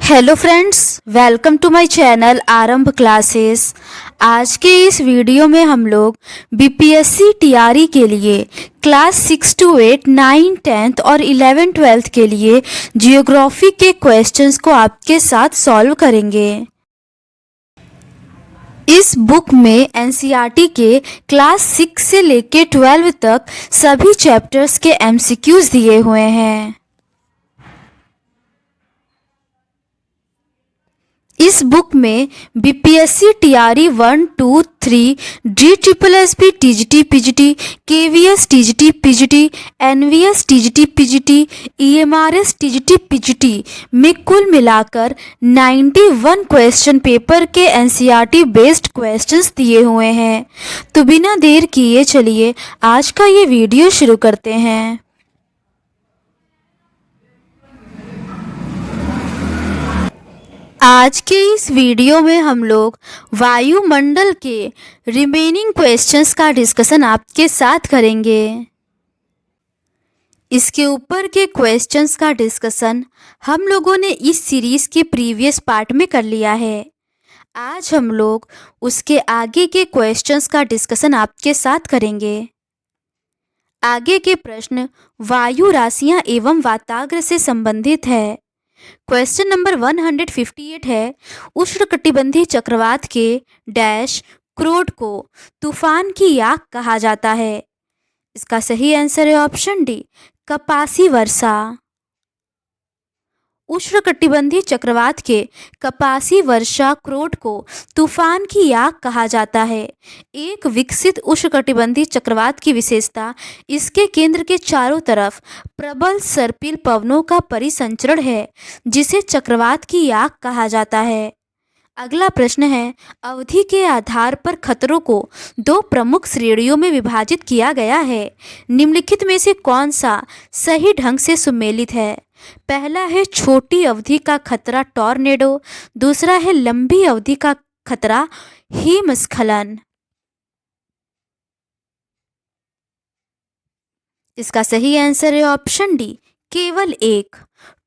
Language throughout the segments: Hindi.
Hello friends, welcome to my channel Aarambh classes. आज के इस वीडियो में हम लोग बीपीएससी टीआरई के लिए क्लास 6 to 8, 9, 10th और 11, 12th के लिए जियोग्राफी के क्वेश्चंस को आपके साथ सॉल्व करेंगे। इस बुक में एनसीईआरटी के क्लास 6 से लेके 12 तक सभी चैप्टर्स के एमसीक्यूज दिए हुए हैं। इस बुक में BPSC TRE 1, 2, 3, DSSB TGT PGT, KVS TGT PGT, NVS TGT PGT, EMRS TGT PGT में कुल मिलाकर 91 क्वेश्चन पेपर के एनसीईआरटी बेस्ड क्वेश्चंस दिए हुए हैं। तो बिना देर किए चलिए आज का ये वीडियो शुरू करते हैं। आज के इस वीडियो में हम लोग वायुमंडल के रिमेनिंग क्वेश्चंस का डिस्कशन आपके साथ करेंगे। इसके ऊपर के क्वेश्चंस का डिस्कशन हम लोगों ने इस सीरीज के प्रीवियस पार्ट में कर लिया है। आज हम लोग उसके आगे के क्वेश्चंस का डिस्कशन आपके साथ करेंगे। आगे के प्रश्न वायु राशियां एवं वाताग्र से संबंधित है। क्वेश्चन नंबर 158 है, उष्णकटिबंधीय चक्रवात के डैश क्रोड को तूफान की याक कहा जाता है। इसका सही आंसर है ऑप्शन डी, कपासी वर्षा। उष्णकटिबंधीय चक्रवात के कपासी वर्षा क्रोड को तूफान की याक कहा जाता है। एक विकसित उष्णकटिबंधीय चक्रवात की विशेषता इसके केंद्र के चारों तरफ प्रबल सर्पिल पवनों का परिसंचरण है, जिसे चक्रवात की याक कहा जाता है। अगला प्रश्न है, अवधि के आधार पर खतरों को दो प्रमुख श्रेणियों में विभाजित किया गया है। निम्नलिखित में से कौन सा सही ढंग से सुमेलित है? पहला है छोटी अवधि का खतरा टॉर्नेडो, दूसरा है लंबी अवधि का खतरा हिमस्खलन। इसका सही आंसर है ऑप्शन डी, केवल एक।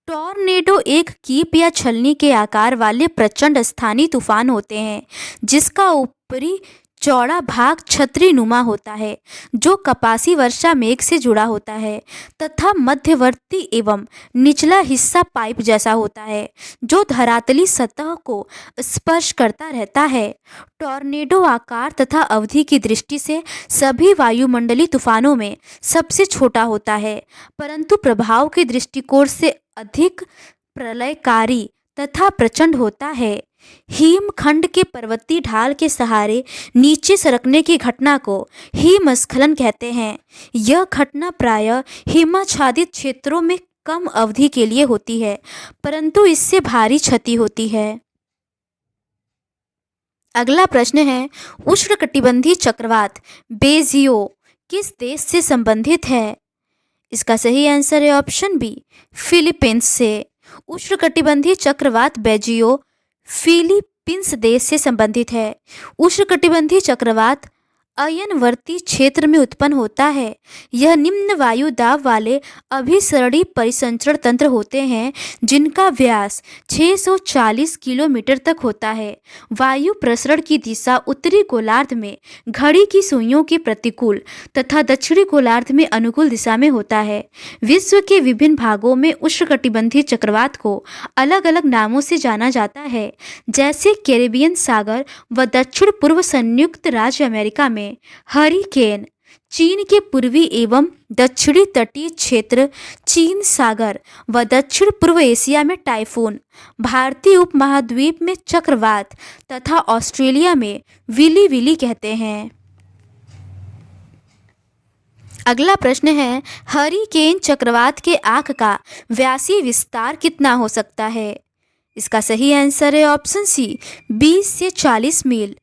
टॉर्नेडो एक कीप या छलनी के आकार वाले प्रचंड स्थानीय तूफान होते हैं, जिसका ऊपरी चौड़ा भाग छतरी नुमा होता है, जो कपासी वर्षा मेघ से जुड़ा होता है, तथा मध्यवर्ती एवं निचला हिस्सा पाइप जैसा होता है, जो धरातली सतह को स्पर्श करता रहता है। टॉर्नेडो आकार तथा अवधि की दृष्टि से सभी वायुमंडलीय तूफानों में सबसे छोटा होता है, परंतु प्रभाव के दृष्टिकोण से अधिक प्रलयकारी तथा प्रचंड होता है। हिमखंड के पर्वतीय ढाल के सहारे नीचे सरकने की घटना को हिमस्खलन कहते हैं। यह घटना प्रायः हिमाच्छादित क्षेत्रों में कम अवधि के लिए होती है, परंतु इससे भारी क्षति होती है। अगला प्रश्न है, उष्णकटिबंधीय चक्रवात बेजियो किस देश से संबंधित है? इसका सही आंसर है ऑप्शन बी, फिलीपींस से। उष्णकटिबंधीय चक्रवात बेजियो फिलीपींस देश से संबंधित है। उष्णकटिबंधीय चक्रवात अयनवर्ती क्षेत्र में उत्पन्न होता है। यह निम्न वायु दाब वाले अभिसरणी परिसंचरण तंत्र होते हैं, जिनका व्यास 640 किलोमीटर तक होता है। वायु प्रसरण की दिशा उत्तरी गोलार्ध में घड़ी की सुइयों के प्रतिकूल तथा दक्षिणी गोलार्ध में अनुकूल दिशा में होता है। विश्व के विभिन्न भागों में उष्णकटिबंधीय चक्रवात को अलग अलग नामों से जाना जाता है, जैसे कैरिबियन सागर व दक्षिण पूर्व संयुक्त राज्य अमेरिका में हरिकेन, चीन के पूर्वी एवं दक्षिणी तटीय क्षेत्र चीन सागर व दक्षिण पूर्व एशिया में टाइफून, भारतीय उपमहाद्वीप में चक्रवात तथा ऑस्ट्रेलिया में विली विली कहते हैं। अगला प्रश्न है, हरिकेन चक्रवात के आंख का व्यासीय विस्तार कितना हो सकता है? इसका सही आंसर है ऑप्शन सी, 20 से 40 मील।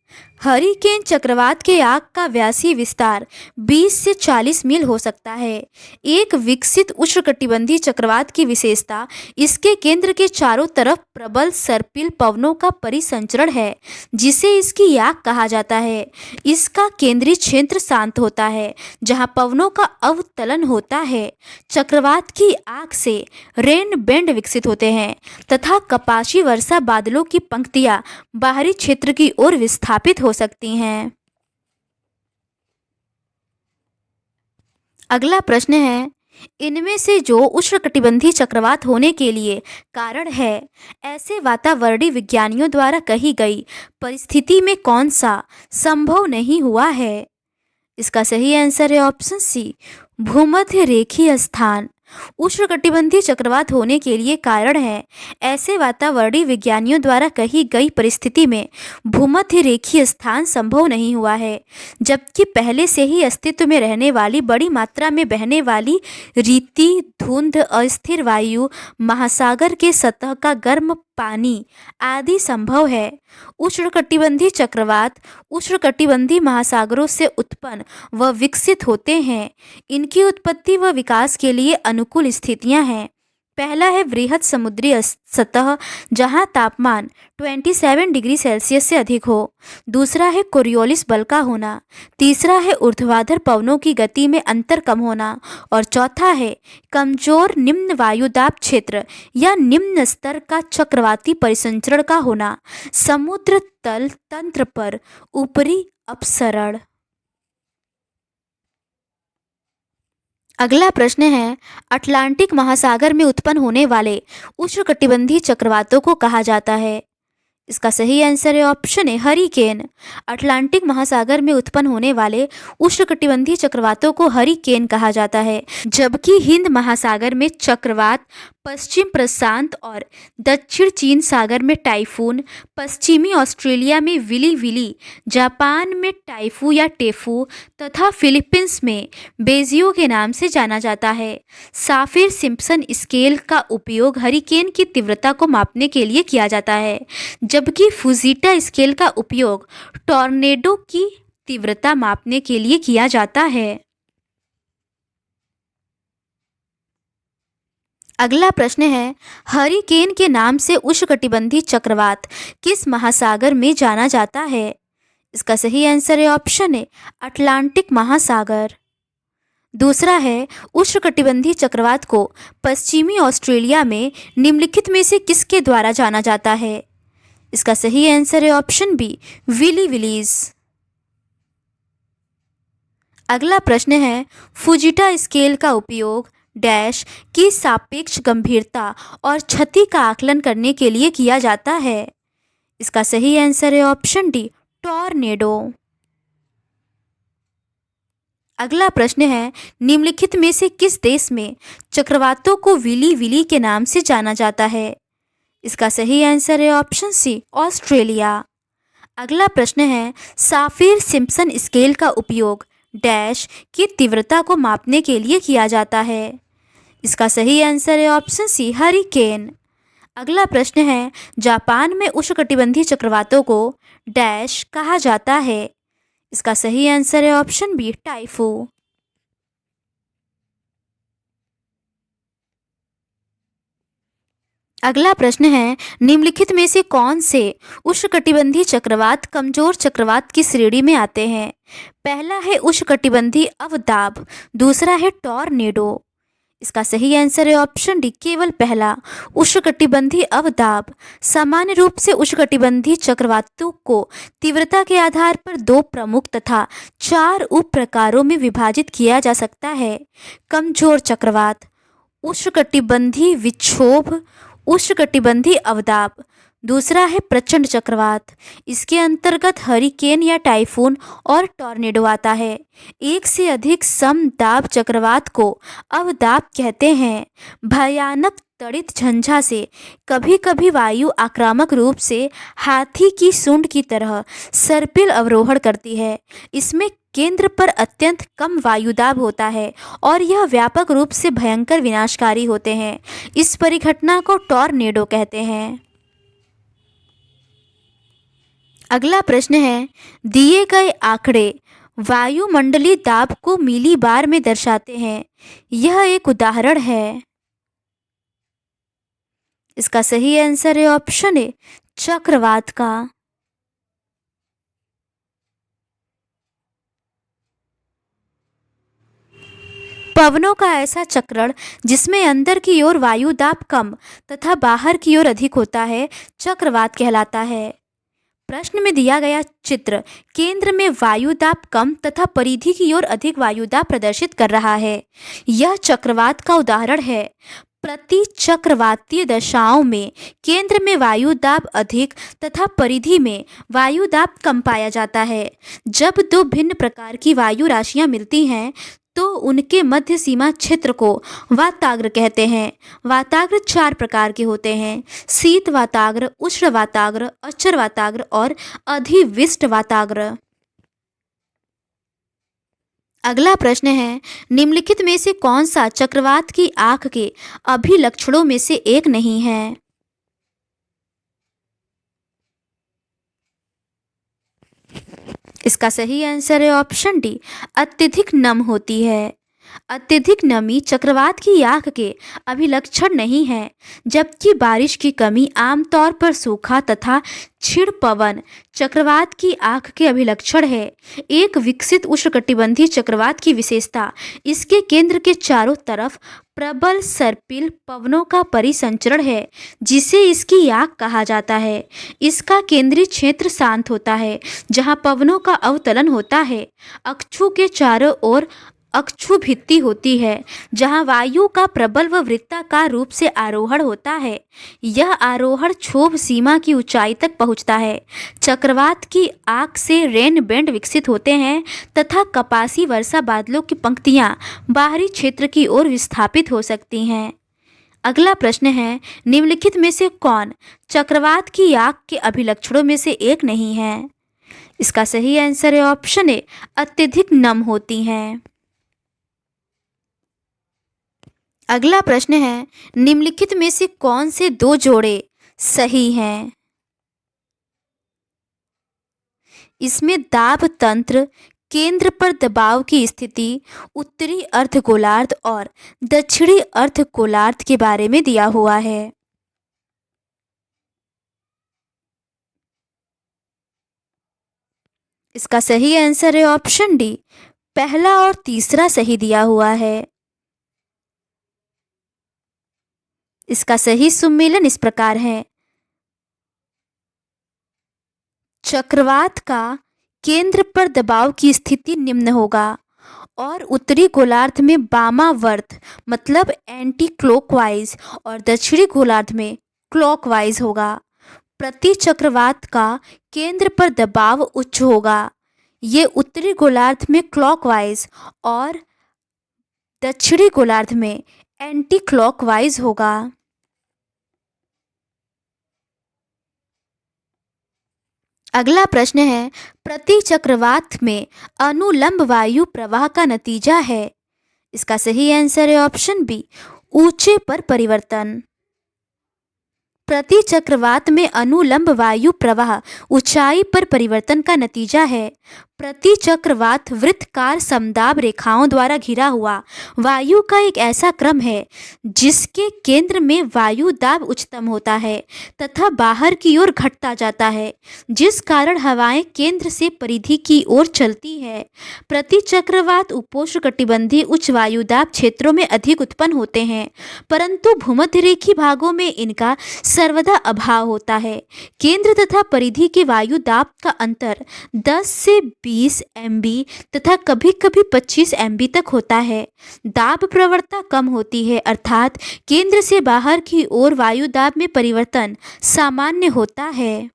हरिकेन चक्रवात के आग का व्यासीय विस्तार 20 से 40 मील हो सकता है। एक विकसित उष्णकटिबंधीय चक्रवात की विशेषता इसके केंद्र के चारों तरफ प्रबल सर्पिल पवनों का परिसंचरण है, जिसे इसकी आग कहा जाता है। इसका केंद्रीय क्षेत्र शांत होता है, जहां पवनों का अवतलन होता है। चक्रवात की आग से रेन बैंड विकसित होते हैं तथा कपाशी वर्षा बादलों की पंक्तियां बाहरी क्षेत्र की ओर विस्थापित हो सकती हैं। अगला प्रश्न है, इनमें से जो उष्णकटिबंधीय चक्रवात होने के लिए कारण है, ऐसे वातावरणीय विज्ञानियों द्वारा कही गई परिस्थिति में कौन सा संभव नहीं हुआ है? इसका सही आंसर है ऑप्शन सी, भूमध्य रेखीय स्थान। उष्णकटिबंधीय चक्रवात होने के लिए कारण है, ऐसे वातावरणीय विज्ञानियों द्वारा कही गई परिस्थिति में भूमध्य रेखीय स्थान संभव नहीं हुआ है, जबकि पहले से ही अस्तित्व में रहने वाली बड़ी मात्रा में बहने वाली रीति, धुंध, अस्थिर वायु, महासागर के सतह का गर्म पानी आदि संभव है। उष्णकटिबंधीय चक्रवात उष्णकटिबंधीय महासागरों से उत्पन्न व विकसित होते हैं। इनकी उत्पत्ति व विकास के लिए अनुकूल स्थितियां हैं। पहला है वृहद समुद्री सतह, जहां तापमान 27 डिग्री सेल्सियस से अधिक हो। दूसरा है कोरियोलिस बल का होना। तीसरा है ऊर्ध्वाधर पवनों की गति में अंतर कम होना। और चौथा है कमजोर निम्न वायुदाब क्षेत्र या निम्न स्तर का चक्रवाती परिसंचरण का होना। समुद्र तल तंत्र पर ऊपरी अपसरण। अगला प्रश्न है, अटलांटिक महासागर में उत्पन्न होने वाले उष्णकटिबंधीय चक्रवातों को कहा जाता है। इसका सही आंसर है ऑप्शन ए, हरिकेन। अटलांटिक महासागर में उत्पन्न होने वाले उष्णकटिबंधीय चक्रवातों को हरिकेन कहा जाता है, जबकि हिंद महासागर में चक्रवात, पश्चिम प्रशांत और दक्षिण चीन सागर में टाइफून, पश्चिमी ऑस्ट्रेलिया में विली विली, जापान में टाइफू या टेफू तथा फिलीपींस में बेजियो के नाम से जाना जाता है। साफिर सिम्पसन स्केल का उपयोग हरिकेन की तीव्रता को मापने के लिए किया जाता है, जबकि फुजीटा स्केल का उपयोग टॉर्नेडो की तीव्रता मापने के लिए किया जाता है। अगला प्रश्न है, हरिकेन के नाम से उष्णकटिबंधीय चक्रवात किस महासागर में जाना जाता है? इसका सही आंसर है ऑप्शन ए, अटलांटिक महासागर। दूसरा है, उष्णकटिबंधीय चक्रवात को पश्चिमी ऑस्ट्रेलिया में निम्नलिखित में से किसके द्वारा जाना जाता है? इसका सही आंसर है ऑप्शन बी, विली विलीज। अगला प्रश्न है, फुजीटा स्केल का उपयोग डैश की सापेक्ष गंभीरता और क्षति का आकलन करने के लिए किया जाता है। इसका सही आंसर है ऑप्शन डी, टॉर्नेडो। अगला प्रश्न है, निम्नलिखित में से किस देश में चक्रवातों को विली विली के नाम से जाना जाता है? इसका सही आंसर है ऑप्शन सी, ऑस्ट्रेलिया। अगला प्रश्न है, साफिर सिम्पसन स्केल का उपयोग डैश की तीव्रता को मापने के लिए किया जाता है। इसका सही आंसर है ऑप्शन सी, हरिकेन। अगला प्रश्न है, जापान में उष्णकटिबंधीय चक्रवातों को डैश कहा जाता है। इसका सही आंसर है ऑप्शन बी, टाइफू। अगला प्रश्न है, निम्नलिखित में से कौन से उष्णकटिबंधीय चक्रवात कमजोर चक्रवात की श्रेणी में आते हैं? पहला है उष्णकटिबंधीय अवदाब, दूसरा है टॉर्नेडो। इसका सही आंसर है ऑप्शन डी, केवल पहला, उष्णकटिबंधीय अवदाब। सामान्य रूप से उष्णकटिबंधीय चक्रवातों को तीव्रता के आधार पर 2 प्रमुख तथा 4 उप प्रकारों में विभाजित किया जा सकता है। कमजोर चक्रवात, उष्णकटिबंधीय विक्षोभ, उष्णकटिबंधीय अवदाब। दूसरा है प्रचंड चक्रवात। इसके अंतर्गत हरिकेन या टाइफून और टॉर्नेडो आता है। एक से अधिक समदाब चक्रवात को अवदाब कहते हैं। भयानक तड़ित झंझा से कभी कभी वायु आक्रामक रूप से हाथी की सूंड की तरह सर्पिल अवरोहण करती है। इसमें केंद्र पर अत्यंत कम वायुदाब होता है और यह व्यापक रूप से भयंकर विनाशकारी होते हैं। इस परिघटना को टॉर्नेडो कहते हैं। अगला प्रश्न है, दिए गए आंकड़े वायुमंडलीय दाब को मिली बार में दर्शाते हैं। यह एक उदाहरण है। इसका सही आंसर है ऑप्शन ए, चक्रवात का। पवनों का ऐसा चक्रण जिसमें अंदर की ओर वायु दाब कम तथा बाहर की ओर अधिक होता है, चक्रवात कहलाता है। प्रश्न में दिया गया चित्र केंद्र में वायु दाब कम तथा परिधि की ओर अधिक वायु दाब प्रदर्शित कर रहा है। यह चक्रवात का उदाहरण है। प्रति चक्रवातीय दशाओं में केंद्र में वायु दाब अधिक तथा परिधि में वायु दाब कम पाया जाता है। जब दो भिन्न प्रकार की वायु राशियां मिलती हैं तो उनके मध्य सीमा क्षेत्र को वाताग्र कहते हैं। वाताग्र 4 प्रकार के होते हैं: शीत वाताग्र, उष्ण वाताग्र, अचर वाताग्र और अधिविष्ट वाताग्र। अगला प्रश्न है, निम्नलिखित में से कौन सा चक्रवात की आंख के अभिलक्षणों में से एक नहीं है? इसका सही आंसर है ऑप्शन डी, अत्यधिक नम होती है। अत्यधिक नमी चक्रवात की आंख के अभिलक्षण नहीं है, जबकि बारिश की कमी आमतौर पर सूखा तथा क्षीण पवन चक्रवात की आंख के अभिलक्षण है। एक विकसित उष्णकटिबंधीय चक्रवात की विशेषता इसके केंद्र के चारों तरफ प्रबल सर्पिल पवनों का परिसंचरण है, जिसे इसकी आंख कहा जाता है। इसका केंद्रीय क्षेत्र शांत होता है, जहां पवनों का अवतलन होता है। अक्षु के चारों ओर अक्षु भित्ति होती है, जहां वायु का प्रबल व वृत्ताकार रूप से आरोहण होता है। यह आरोहण क्षोभ सीमा की ऊंचाई तक पहुंचता है। चक्रवात की आंख से रेन बैंड विकसित होते हैं तथा कपासी वर्षा बादलों की पंक्तियां बाहरी क्षेत्र की ओर विस्थापित हो सकती हैं। अगला प्रश्न है, निम्नलिखित में से कौन चक्रवात की आंख के अभिलक्षणों में से एक नहीं है? इसका सही आंसर है ऑप्शन ए, अत्यधिक नम होती हैं। अगला प्रश्न है, निम्नलिखित में से कौन से 2 जोड़े सही हैं? इसमें दाब तंत्र, केंद्र पर दबाव की स्थिति, उत्तरी अर्धगोलार्ध और दक्षिणी अर्धगोलार्ध के बारे में दिया हुआ है। इसका सही आंसर है ऑप्शन डी, पहला और तीसरा सही दिया हुआ है। इसका सही सुमेलन इस प्रकार है: चक्रवात का केंद्र पर दबाव की स्थिति निम्न होगा और उत्तरी गोलार्ध में वामावर्त मतलब एंटी क्लॉकवाइज और दक्षिणी गोलार्ध में क्लॉकवाइज होगा। प्रति चक्रवात का केंद्र पर दबाव उच्च होगा। ये उत्तरी गोलार्ध में क्लॉकवाइज और दक्षिणी गोलार्ध में एंटी क्लॉकवाइज होगा। अगला प्रश्न है, प्रति चक्रवात में अनुलंब वायु प्रवाह का नतीजा है। इसका सही आंसर है ऑप्शन बी, ऊंचे पर परिवर्तन। प्रति चक्रवात में अनुलंब वायु प्रवाह ऊंचाई पर परिवर्तन का नतीजा है। प्रति चक्रवात वृत्तकार समदाब रेखाओं द्वारा घिरा हुआ वायु का एक ऐसा क्रम है जिसके केंद्र में वायु दाब उच्चतम होता है तथा बाहर की ओर घटता जाता है, जिस कारण हवाएं केंद्र से परिधि की ओर चलती है। प्रति चक्रवात उपोष्णकटिबंधीय उच्च वायु दाब क्षेत्रों में अधिक उत्पन्न होते हैं, परंतु भूमध्यरेखीय भागों में इनका सर्वदा अभाव होता है। केंद्र तथा परिधि के वायु दाब का अंतर 10 से 20 एमबी तथा कभी कभी 25 एमबी तक होता है। दाब प्रवणता कम होती है, अर्थात केंद्र से बाहर की ओर वायु दाब में परिवर्तन सामान्य होता है।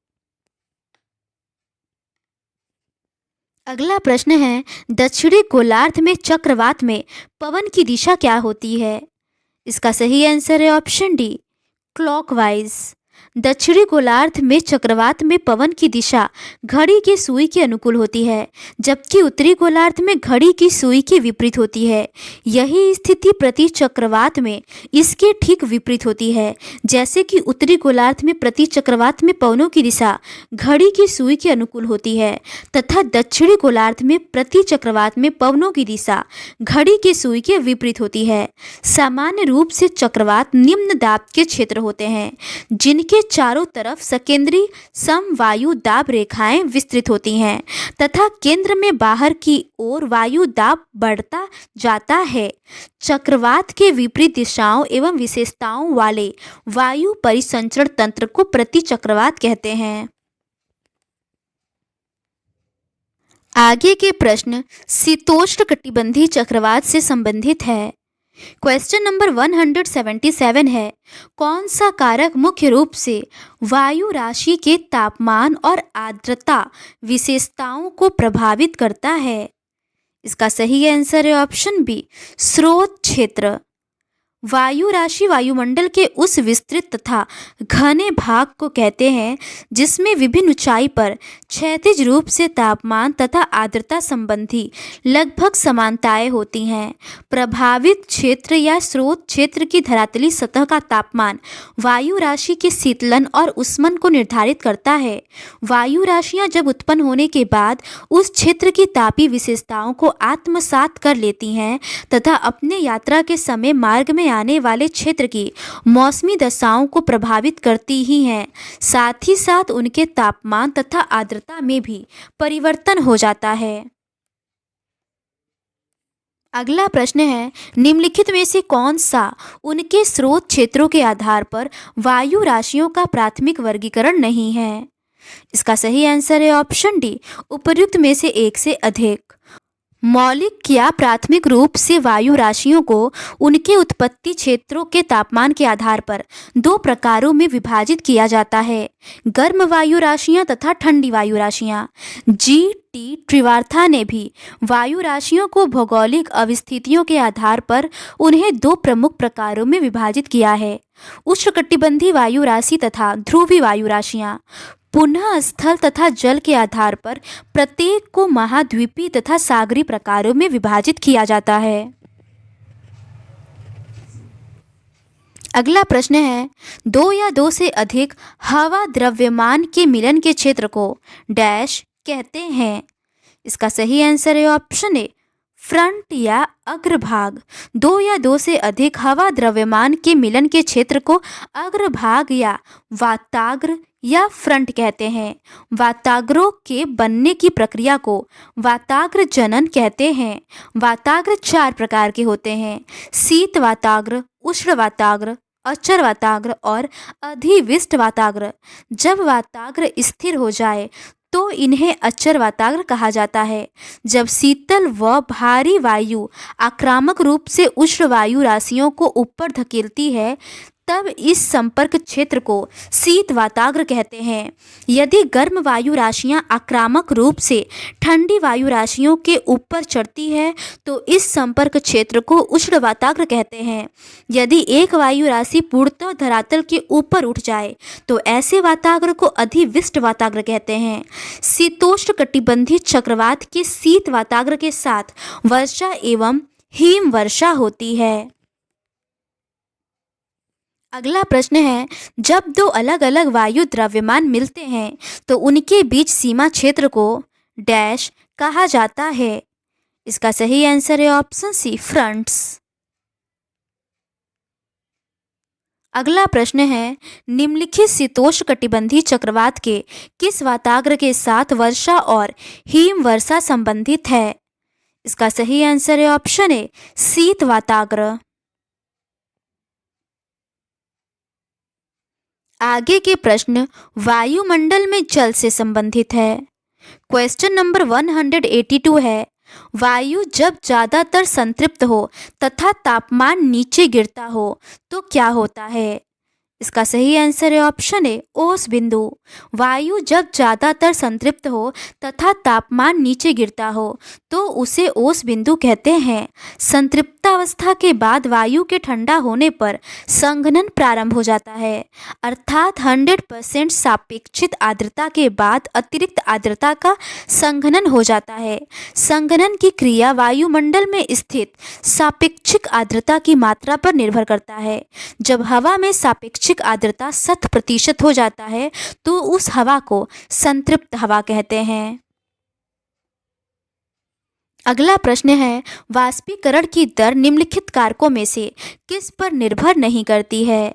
अगला प्रश्न है, दक्षिणी गोलार्ध में चक्रवात में पवन की दिशा क्या होती है? इसका सही आंसर है ऑप्शन डी, क्लॉकवाइज। दक्षिणी गोलार्ध में चक्रवात में पवन की दिशा घड़ी की सुई के अनुकूल होती है, जबकि उत्तरी गोलार्ध में घड़ी की सुई के विपरीत होती है। यही स्थिति प्रति चक्रवात में इसके ठीक विपरीत होती है, जैसे कि उत्तरी गोलार्ध में प्रति चक्रवात में पवनों की दिशा घड़ी की सुई के अनुकूल होती है तथा दक्षिणी गोलार्ध में प्रति चक्रवात में पवनों की दिशा घड़ी की सुई के विपरीत होती है। सामान्य रूप से चक्रवात निम्न दाब के क्षेत्र होते हैं, जिनके चारों तरफ सकेंद्री समवायु दाब रेखाएं विस्तृत होती हैं तथा केंद्र में बाहर की ओर वायु दाब बढ़ता जाता है। चक्रवात के विपरीत दिशाओं एवं विशेषताओं वाले वायु परिसंचरण तंत्र को प्रति चक्रवात कहते हैं। आगे के प्रश्न शीतोष्णकटिबंधीय चक्रवात से संबंधित है। क्वेश्चन नंबर 177 है, कौन सा कारक मुख्य रूप से वायु राशि के तापमान और आर्द्रता विशेषताओं को प्रभावित करता है? इसका सही आंसर है ऑप्शन बी, स्रोत क्षेत्र। वायु राशि वायुमंडल के उस विस्तृत तथा घने भाग को कहते हैं जिसमें विभिन्न ऊंचाई पर क्षैतिज रूप से तापमान तथा आर्द्रता संबंधी लगभग समानताएं होती हैं। प्रभावित क्षेत्र या स्रोत क्षेत्र की धरातली सतह का तापमान वायु राशि के शीतलन और ऊष्मन को निर्धारित करता है। वायु राशियां जब उत्पन्न होने के बाद उस क्षेत्र की तापीय विशेषताओं को आत्मसात कर लेती हैं तथा अपने यात्रा के समय मार्ग में आने वाले क्षेत्र की मौसमी दशाओं को प्रभावित करती ही हैं। साथ ही साथ उनके तापमान तथा आर्द्रता में भी परिवर्तन हो जाता है। अगला प्रश्न है, निम्नलिखित में से कौन सा उनके स्रोत क्षेत्रों के आधार पर वायु राशियों का प्राथमिक वर्गीकरण नहीं है? इसका सही आंसर है ऑप्शन डी, उपर्युक्त में से एक से अधिक। मौलिक या प्राथमिक रूप से वायु राशियों को उनके उत्पत्ति क्षेत्रों के तापमान के आधार पर दो प्रकारों में विभाजित किया जाता है, गर्म वायु राशियां तथा ठंडी वायु राशियां। जी.टी. त्रिवार्था ने भी वायु राशियों को भौगोलिक अवस्थितियों के आधार पर उन्हें दो प्रमुख प्रकारों में विभाजित किया है, उष्णकटिबंधीय वायु राशि तथा ध्रुवीय वायु राशियां। पुनः स्थल तथा जल के आधार पर प्रत्येक को महाद्वीपीय तथा सागरीय प्रकारों में विभाजित किया जाता है। अगला प्रश्न है, दो या दो से अधिक हवा द्रव्यमान के मिलन के क्षेत्र को डैश कहते हैं? इसका सही आंसर है ऑप्शन ए, फ्रंट या अग्रभाग। दो या दो से अधिक हवा द्रव्यमान के मिलन के क्षेत्र को अग्रभाग या वाताग्र या फ्रंट कहते हैं। वाताग्रों के बनने की प्रक्रिया को वाताग्र जनन कहते हैं। वाताग्र चार प्रकार के होते हैं, शीत वाताग्र, उष्ण वाताग्र, अचर वाताग्र और अधिविष्ट वाताग्र। जब वाताग्र स्थिर हो जाए तो इन्हें अचर वाताग्र कहा जाता है। जब शीतल व भारी वायु आक्रामक रूप से उष्ण वायु राशियों को ऊपर धकेलती है तब इस संपर्क क्षेत्र को शीत वाताग्र कहते हैं। यदि गर्म वायु राशियां आक्रामक रूप से ठंडी वायु राशियों के ऊपर चढ़ती है तो इस संपर्क क्षेत्र को उष्ण वाताग्र कहते हैं। यदि एक वायु राशि पूर्णतः धरातल के ऊपर उठ जाए तो ऐसे वाताग्र को अधिविष्ट वाताग्र कहते हैं। शीतोष्णकटिबंधीय चक्रवात के शीत वाताग्र के साथ वर्षा एवं हिम वर्षा होती है। अगला प्रश्न है, जब दो अलग अलग वायु द्रव्यमान मिलते हैं तो उनके बीच सीमा क्षेत्र को डैश कहा जाता है? इसका सही आंसर है ऑप्शन सी, फ्रंट्स। अगला प्रश्न है, निम्नलिखित शीतोष्णकटिबंधीय चक्रवात के किस वाताग्र के साथ वर्षा और हिम वर्षा संबंधित है? इसका सही आंसर है ऑप्शन ए, शीत वाताग्र। आगे के प्रश्न वायुमंडल में जल से संबंधित है। क्वेश्चन नंबर 182 है, वायु जब ज़्यादातर संतृप्त हो तथा तापमान नीचे गिरता हो तो क्या होता है? इसका सही आंसर है ऑप्शन ए, ओस बिंदु। वायु जब ज़्यादातर संतृप्त हो तथा तापमान नीचे गिरता हो तो उसे ओस बिंदु कहते हैं। संतृप्तता सुप्तावस्था के बाद वायु के ठंडा होने पर संघनन प्रारंभ हो जाता है, अर्थात 100% सापेक्षिक आर्द्रता के बाद अतिरिक्त आर्द्रता का संघनन हो जाता है। संघनन की क्रिया वायुमंडल में स्थित सापेक्षिक आर्द्रता की मात्रा पर निर्भर करता है। जब हवा में सापेक्षिक आर्द्रता 100% हो जाता है तो उस हवा को संतृप्त हवा कहते हैं। अगला प्रश्न है, वाष्पीकरण की दर निम्नलिखित कारकों में से किस पर निर्भर नहीं करती है?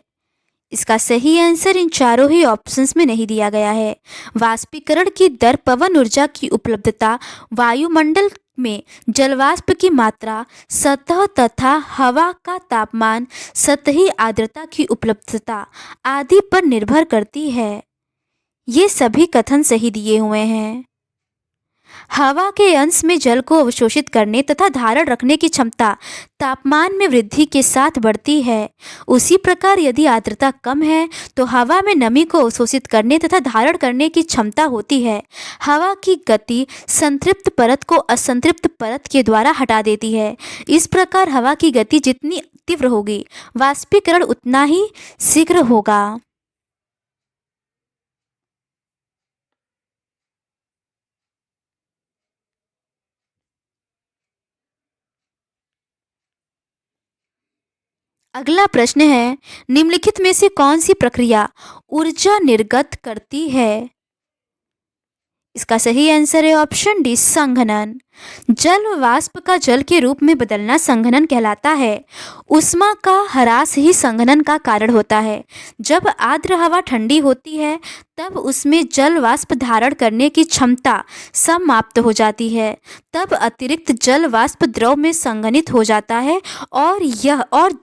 इसका सही आंसर इन चारों ही ऑप्शंस में नहीं दिया गया है। वाष्पीकरण की दर पवन ऊर्जा की उपलब्धता, वायुमंडल में जलवाष्प की मात्रा, सतह तथा हवा का तापमान, सतही आर्द्रता की उपलब्धता आदि पर निर्भर करती है। ये सभी कथन सही दिए हुए हैं। हवा के अंश में जल को अवशोषित करने तथा धारण रखने की क्षमता तापमान में वृद्धि के साथ बढ़ती है। उसी प्रकार यदि आर्द्रता कम है तो हवा में नमी को अवशोषित करने तथा धारण करने की क्षमता होती है। हवा की गति संतृप्त परत को असंतृप्त परत के द्वारा हटा देती है। इस प्रकार हवा की गति जितनी तीव्र होगी, वाष्पीकरण उतना ही शीघ्र होगा। अगला प्रश्न है, निम्नलिखित में से कौन सी प्रक्रिया ऊर्जा निर्गत करती है? इसका सही आंसर है ऑप्शन डी, संघनन। जल वाष्प का जल के रूप में बदलना संघनन कहलाता है। ऊष्मा का ह्रास ही संघनन का कारण होता है। जब आर्द्र हवा ठंडी होती है तब उसमें जल वाष्प धारण करने की क्षमता समाप्त हो जाती है। तब अतिरिक्त जल वाष्प द्रव में संघनित हो जाता है और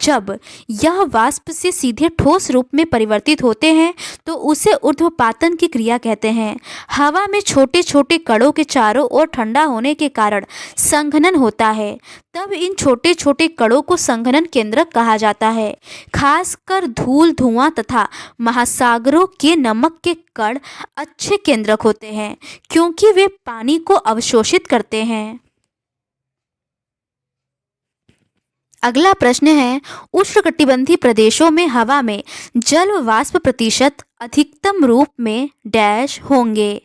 जब यह वाष्प से सीधे ठोस रूप में परिवर्तित होते हैं तो उसे ऊर्ध्वपातन की क्रिया कहते हैं। हवा में छोटे छोटे कणों के चारों ओर ठंडा होने के कारण संघनन होता है। तब इन छोटे छोटे कणों को संघनन केंद्रक कहा जाता है। खासकर धूल, धुआं तथा महासागरों के नमक के कण अच्छे केंद्रक होते हैं क्योंकि वे पानी को अवशोषित करते हैं। अगला प्रश्न है, उष्णकटिबंधीय प्रदेशों में हवा में जल वाष्प प्रतिशत अधिकतम रूप में डैश होंगे।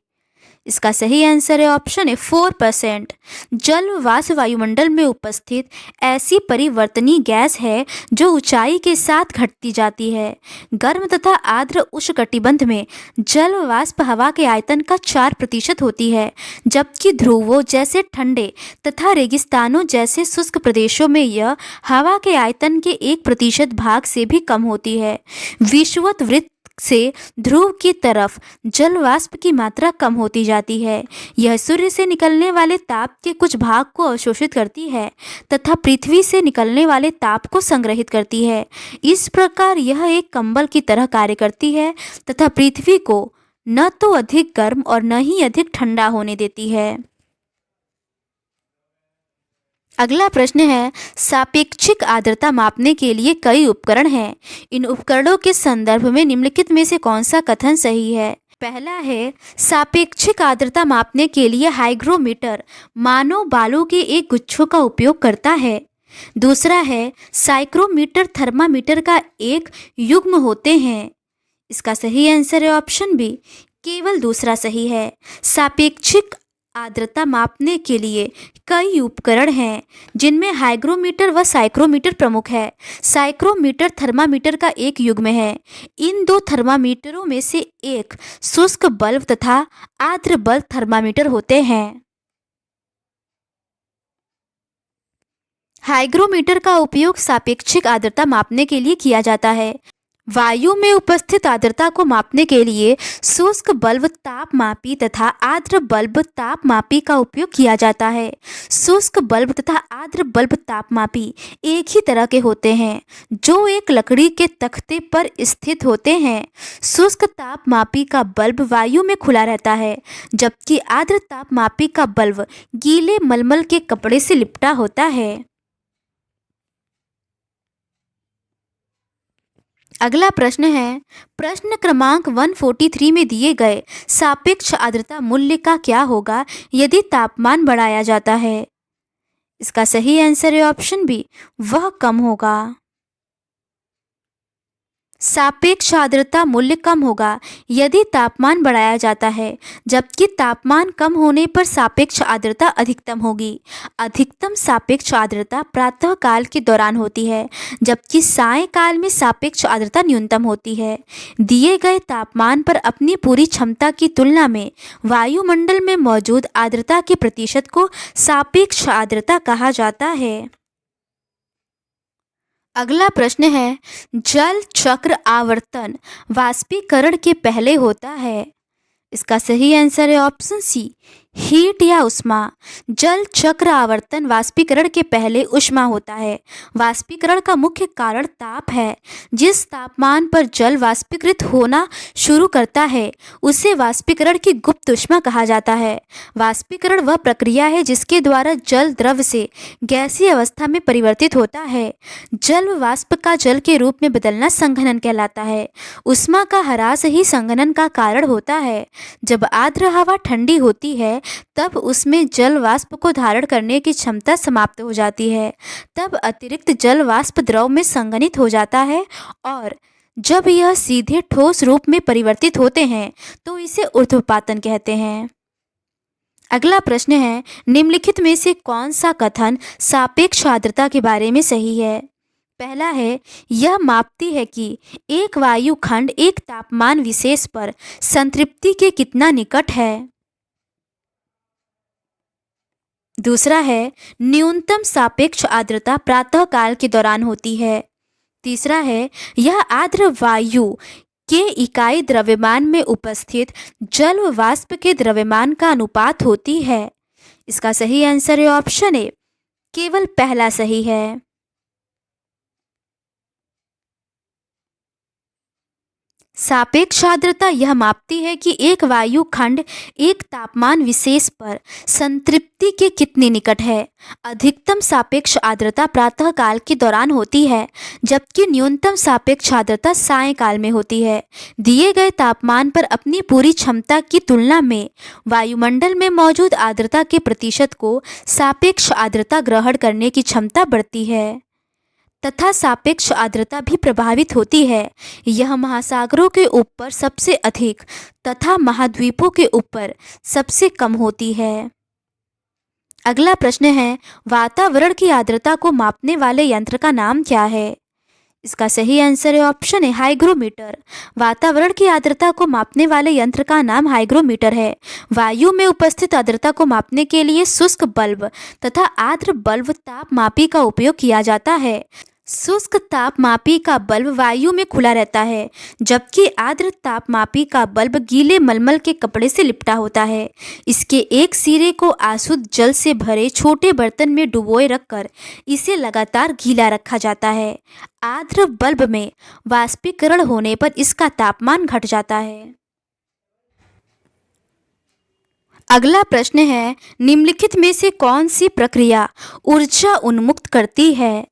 इसका सही आंसर है ऑप्शन है 4%। जल वाष्प वायुमंडल में उपस्थित ऐसी परिवर्तनीय गैस है जो ऊंचाई के साथ घटती जाती है। गर्म तथा आर्द्र उष्णकटिबंध में जल वाष्प हवा के आयतन का 4% होती है, जबकि ध्रुवों जैसे ठंडे तथा रेगिस्तानों जैसे शुष्क प्रदेशों में यह हवा के आयतन के 1% भाग से भी कम होती है। विषुवत वृत्त से ध्रुव की तरफ जल वाष्प की मात्रा कम होती जाती है। यह सूर्य से निकलने वाले ताप के कुछ भाग को अवशोषित करती है तथा पृथ्वी से निकलने वाले ताप को संग्रहित करती है। इस प्रकार यह एक कंबल की तरह कार्य करती है तथा पृथ्वी को न तो अधिक गर्म और न ही अधिक ठंडा होने देती है। अगला प्रश्न है, सापेक्षिक आर्द्रता मापने के लिए कई उपकरण हैं। इन उपकरणों के संदर्भ में निम्नलिखित में से कौन सा कथन सही है? पहला है, सापेक्षिक आर्द्रता मापने के लिए हाइग्रोमीटर मानव बालों के एक गुच्छों का उपयोग करता है। दूसरा है, साइक्रोमीटर थर्मामीटर का एक युग्म होते हैं। इसका सही आंसर है ऑप्शन बी, केवल दूसरा सही है। सापेक्षिक आर्द्रता मापने के लिए कई उपकरण हैं जिनमें हाइग्रोमीटर व साइक्रोमीटर प्रमुख है। साइक्रोमीटर थर्मामीटर का एक युग्म है। इन दो थर्मामीटरों में से एक शुष्क बल्ब तथा आर्द्र बल्ब थर्मामीटर होते हैं। हाइग्रोमीटर का उपयोग सापेक्षिक आर्द्रता मापने के लिए किया जाता है। वायु में उपस्थित आर्द्रता को मापने के लिए शुष्क बल्ब तापमापी तथा आर्द्र बल्ब तापमापी का उपयोग किया जाता है। शुष्क बल्ब तथा आर्द्र बल्ब तापमापी एक ही तरह के होते हैं जो एक लकड़ी के तख्ते पर स्थित होते हैं। शुष्क तापमापी का बल्ब वायु में खुला रहता है, जबकि आर्द्र तापमापी का बल्ब गीले मलमल के कपड़े से लिपटा होता है। अगला प्रश्न है, प्रश्न क्रमांक 143 में दिए गए सापेक्ष आर्द्रता मूल्य का क्या होगा यदि तापमान बढ़ाया जाता है? इसका सही आंसर है ऑप्शन बी, वह कम होगा। सापेक्ष आर्द्रता मूल्य कम होगा यदि तापमान बढ़ाया जाता है, जबकि तापमान कम होने पर सापेक्ष आर्द्रता अधिकतम होगी। अधिकतम सापेक्ष आर्द्रता प्रातः काल के दौरान होती है, जबकि सायंकाल में सापेक्ष आर्द्रता न्यूनतम होती है। दिए गए तापमान पर अपनी पूरी क्षमता की तुलना में वायुमंडल में मौजूद आर्द्रता के प्रतिशत को सापेक्ष आर्द्रता कहा जाता है। अगला प्रश्न है, जल चक्र आवर्तन वाष्पीकरण के पहले होता है। इसका सही आंसर है ऑप्शन सी, हीट या उष्मा। जल चक्र आवर्तन वाष्पीकरण के पहले उष्मा होता है। वाष्पीकरण का मुख्य कारण ताप है। जिस तापमान पर जल वाष्पीकृत होना शुरू करता है उसे वाष्पीकरण की गुप्त उष्मा कहा जाता है। वाष्पीकरण वह प्रक्रिया है जिसके द्वारा जल द्रव से गैसीय अवस्था में परिवर्तित होता है। जल वाष्प का जल के रूप में बदलना संघनन कहलाता है। उष्मा का ह्रास ही संघनन का कारण होता है। जब आर्द्र हवा ठंडी होती है तब उसमें जल वाष्प को धारण करने की क्षमता समाप्त हो जाती है। तब अतिरिक्त जल वाष्प द्रव में संघनित हो जाता है और जब यह सीधे ठोस रूप में परिवर्तित होते हैं तो इसे ऊर्ध्वपातन कहते हैं। अगला प्रश्न है, निम्नलिखित में से कौन सा कथन सापेक्ष आर्द्रता के बारे में सही है? पहला है, यह मापती है कि एक वायु खंड एक तापमान विशेष पर संतृप्ति के कितना निकट है। दूसरा है, न्यूनतम सापेक्ष आर्द्रता प्रातः काल के दौरान होती है। तीसरा है, यह आर्द्र वायु के इकाई द्रव्यमान में उपस्थित जल व वाष्प के द्रव्यमान का अनुपात होती है। इसका सही आंसर है ऑप्शन ए, केवल पहला सही है। सापेक्ष आर्द्रता यह मापती है कि एक वायु खंड एक तापमान विशेष पर संतृप्ति के कितने निकट है। अधिकतम सापेक्ष आर्द्रता प्रातः काल के दौरान होती है, जबकि न्यूनतम सापेक्ष आर्द्रता सायंकाल में होती है। दिए गए तापमान पर अपनी पूरी क्षमता की तुलना में वायुमंडल में मौजूद आर्द्रता के प्रतिशत को सापेक्ष आर्द्रता ग्रहण करने की क्षमता बढ़ती है तथा सापेक्ष आर्द्रता भी प्रभावित होती है। यह महासागरों के ऊपर सबसे अधिक तथा महाद्वीपों के ऊपर सबसे कम होती है। अगला प्रश्न है, वातावरण की आर्द्रता को मापने वाले यंत्र का नाम क्या है? इसका सही आंसर है ऑप्शन है, हाइग्रोमीटर। वातावरण की आर्द्रता को मापने वाले यंत्र का नाम हाइग्रोमीटर है। वायु में उपस्थित आर्द्रता को मापने के लिए शुष्क बल्ब तथा आर्द्र बल्ब तापमापी का उपयोग किया जाता है। शुष्क तापमापी का बल्ब वायु में खुला रहता है, जबकि आर्द्र तापमापी का बल्ब गीले मलमल के कपड़े से लिपटा होता है। इसके एक सिरे को अशुद्ध जल से भरे छोटे बर्तन में डुबोए रखकर इसे लगातार गीला रखा जाता है। आर्द्र बल्ब में वाष्पीकरण होने पर इसका तापमान घट जाता है। अगला प्रश्न है, निम्नलिखित में से कौन सी प्रक्रिया ऊर्जा उन्मुक्त करती है?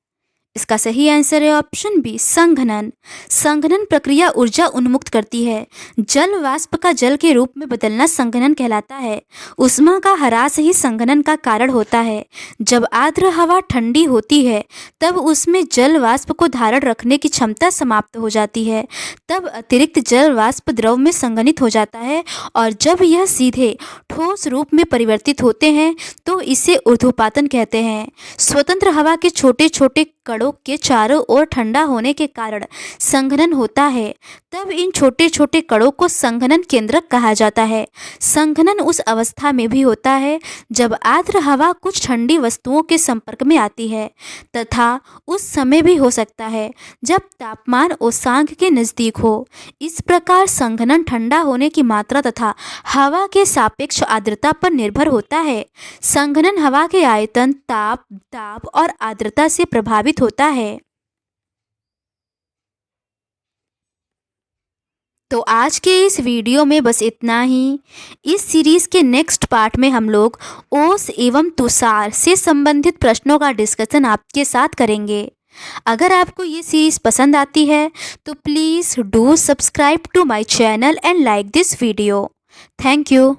इसका सही आंसर है ऑप्शन बी, संघनन। संघनन प्रक्रिया ऊर्जा उन्मुक्त करती है। जल वाष्प का जल के रूप में बदलना संघनन कहलाता है। ऊष्मा का ह्रास ही संघनन का कारण होता है। जब आर्द्र हवा ठंडी होती है तब उसमें जल वाष्प को धारण रखने की क्षमता समाप्त हो जाती है। तब अतिरिक्त जल वाष्प द्रव में संघनित हो जाता है और जब यह सीधे ठोस रूप में परिवर्तित होते हैं तो इसे ऊर्ध्वपातन कहते हैं। स्वतंत्र हवा के छोटे छोटे कणों के चारों ओर ठंडा होने के कारण संघनन होता है। तब इन छोटे छोटे कणों को संघनन केंद्रक कहा जाता है। संघनन उस अवस्था में भी होता है जब आर्द्र हवा कुछ ठंडी वस्तुओं के संपर्क में आती है तथा उस समय भी हो सकता है जब तापमान उष्मांक के नज़दीक हो। इस प्रकार संघनन ठंडा होने की मात्रा तथा हवा के सापेक्ष आर्द्रता पर निर्भर होता है। संघनन हवा के आयतन, ताप, दाब और आर्द्रता से प्रभावित होता है। तो आज के इस वीडियो में बस इतना ही। इस सीरीज़ के नेक्स्ट पार्ट में हम लोग ओस एवं तुषार से संबंधित प्रश्नों का डिस्कशन आपके साथ करेंगे। अगर आपको ये सीरीज़ पसंद आती है तो please do subscribe to my channel and like this video. Thank you.